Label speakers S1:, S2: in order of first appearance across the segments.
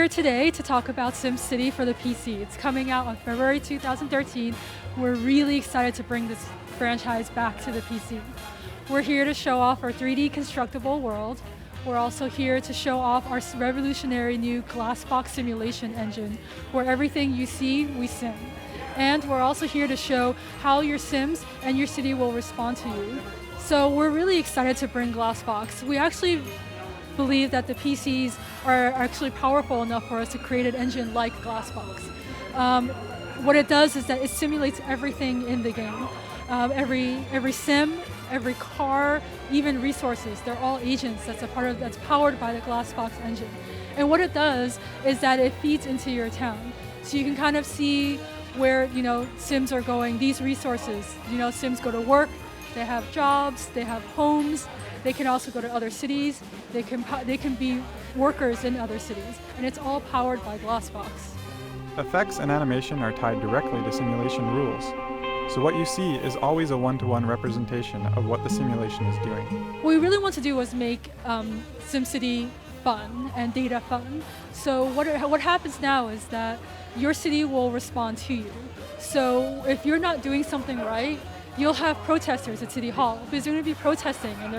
S1: here today to talk about SimCity for the PC. It's coming out on February 2013. We're really excited to bring this franchise back to the PC. We're here to show off our 3D constructible world. We're also here to show off our revolutionary new Glassbox simulation engine, where everything you see, we sim. And we're also here to show how your Sims and your city will respond to you. So we're really excited to bring Glassbox. We actually believe that the PCs are actually powerful enough for us to create an engine like Glassbox. What it does is that it simulates everything in the game. Every sim, every car, even resources, they're all agents that's powered by the Glassbox engine. And what it does is that it feeds into your town. So you can kind of see where Sims are going, these resources. Sims go to work, they have jobs, they have homes, they can also go to other cities, they can be workers in other cities, and it's all powered by Glassbox.
S2: Effects and animation are tied directly to simulation rules. So what you see is always a one-to-one representation of what the simulation is doing.
S1: What we really want to do was make SimCity fun and data fun. So what happens now is that your city will respond to you. So if you're not doing something right, you'll have protesters at City Hall because they're going to be protesting, and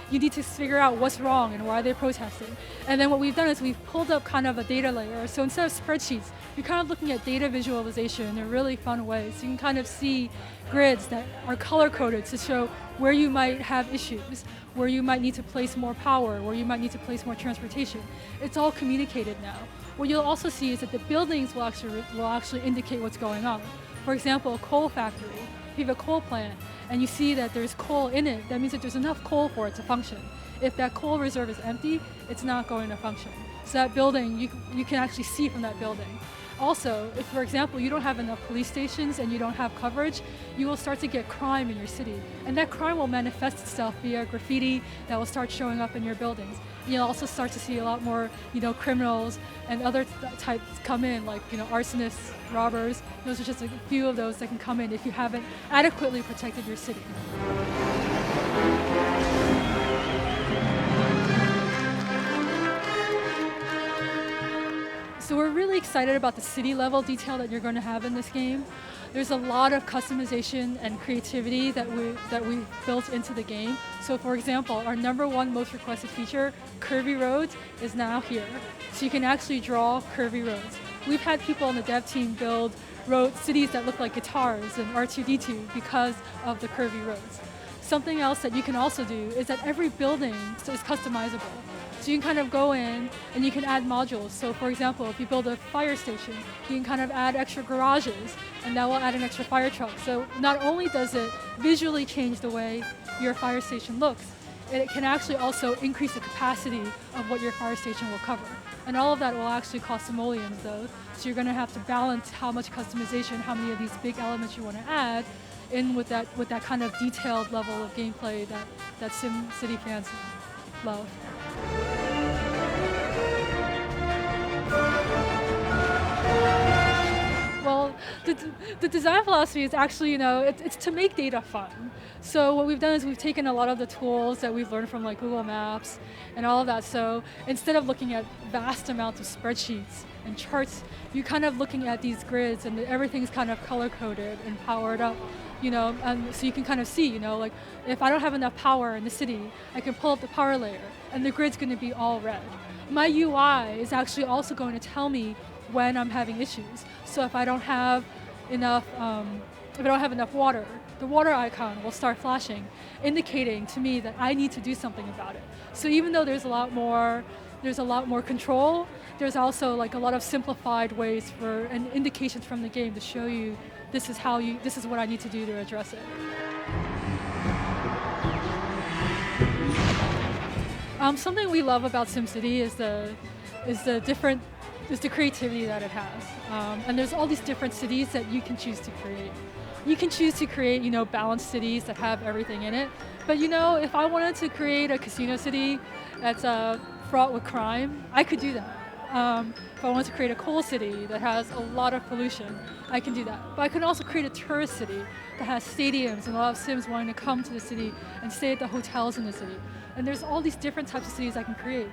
S1: you need to figure out what's wrong and why they're protesting. And then what we've done is we've pulled up kind of a data layer. So instead of spreadsheets, you're kind of looking at data visualization in a really fun way. So you can kind of see grids that are color-coded to show where you might have issues, where you might need to place more power, where you might need to place more transportation. It's all communicated now. What you'll also see is that the buildings will actually indicate what's going on. For example, a coal factory. If you have a coal plant and you see that there's coal in it, that means that there's enough coal for it to function. If that coal reserve is empty, it's not going to function. So that building, you can actually see from that building. Also, if, for example, you don't have enough police stations and you don't have coverage, you will start to get crime in your city. And that crime will manifest itself via graffiti that will start showing up in your buildings. And you'll also start to see a lot more, criminals and other types come in, like, arsonists, robbers. Those are just a few of those that can come in if you haven't adequately protected your city. So we're really excited about the city level detail that you're going to have in this game. There's a lot of customization and creativity that we built into the game. So for example, our #1 most requested feature, curvy roads, is now here. So you can actually draw curvy roads. We've had people on the dev team build cities that look like guitars and R2-D2 because of the curvy roads. Something else that you can also do is that every building is customizable. So you can kind of go in and you can add modules. So for example, if you build a fire station, you can kind of add extra garages, and that will add an extra fire truck. So not only does it visually change the way your fire station looks, it can actually also increase the capacity of what your fire station will cover. And all of that will actually cost simoleons though. So you're going to have to balance how much customization, how many of these big elements you want to add in with that kind of detailed level of gameplay that SimCity fans love. Well, the design philosophy is actually, it's to make data fun. So what we've done is we've taken a lot of the tools that we've learned from like Google Maps and all of that. So instead of looking at vast amounts of spreadsheets and charts, you're kind of looking at these grids, and everything's kind of color-coded and powered up. And so you can kind of see, like if I don't have enough power in the city, I can pull up the power layer and the grid's going to be all red. My UI is actually also going to tell me when I'm having issues. So if I don't have enough water, the water icon will start flashing, indicating to me that I need to do something about it. So even though there's a lot more control, there's also like a lot of simplified ways and indications from the game to show you this is what I need to do to address it. Something we love about SimCity is the creativity that it has. And there's all these different cities that you can choose to create. You can choose to create, balanced cities that have everything in it. But if I wanted to create a casino city that's fraught with crime, I could do that. If I wanted to create a coal city that has a lot of pollution, I can do that. But I can also create a tourist city that has stadiums and a lot of Sims wanting to come to the city and stay at the hotels in the city. And there's all these different types of cities I can create.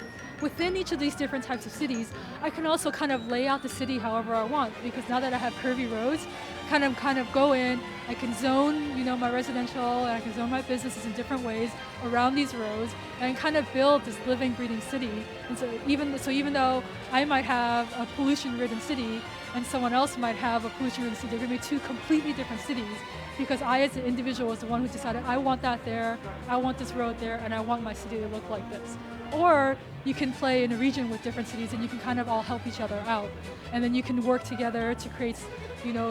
S1: within each of these different types of cities, I can also kind of lay out the city however I want, because now that I have curvy roads, kind of go in, I can zone, my residential, and I can zone my businesses in different ways around these roads, and kind of build this living, breathing city. And so even though I might have a pollution-ridden city, and someone else might have a pollution-ridden city, they're going to be two completely different cities, because I, as an individual, was the one who decided, I want that there, I want this road there, and I want my city to look like this. Or you can play in a region with different cities, and you can kind of all help each other out. And then you can work together to create,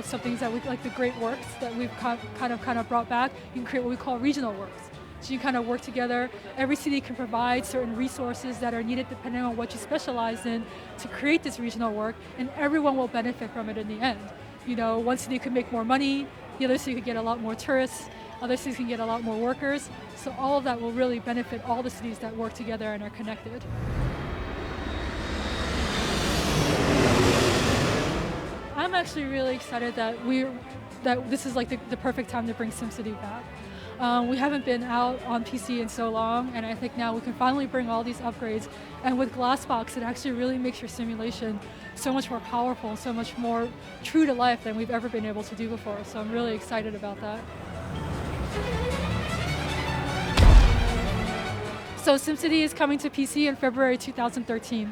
S1: some things that we, like the great works that we've kind of brought back. You can create what we call regional works. So you kind of work together. Every city can provide certain resources that are needed depending on what you specialize in to create this regional work, and everyone will benefit from it in the end. One city could make more money, the other city could get a lot more tourists, other cities can get a lot more workers. So all of that will really benefit all the cities that work together and are connected. I'm actually really excited that this is like the perfect time to bring SimCity back. We haven't been out on PC in so long, and I think now we can finally bring all these upgrades. And with Glassbox, it actually really makes your simulation so much more powerful and so much more true to life than we've ever been able to do before. So I'm really excited about that. So SimCity is coming to PC in February 2013.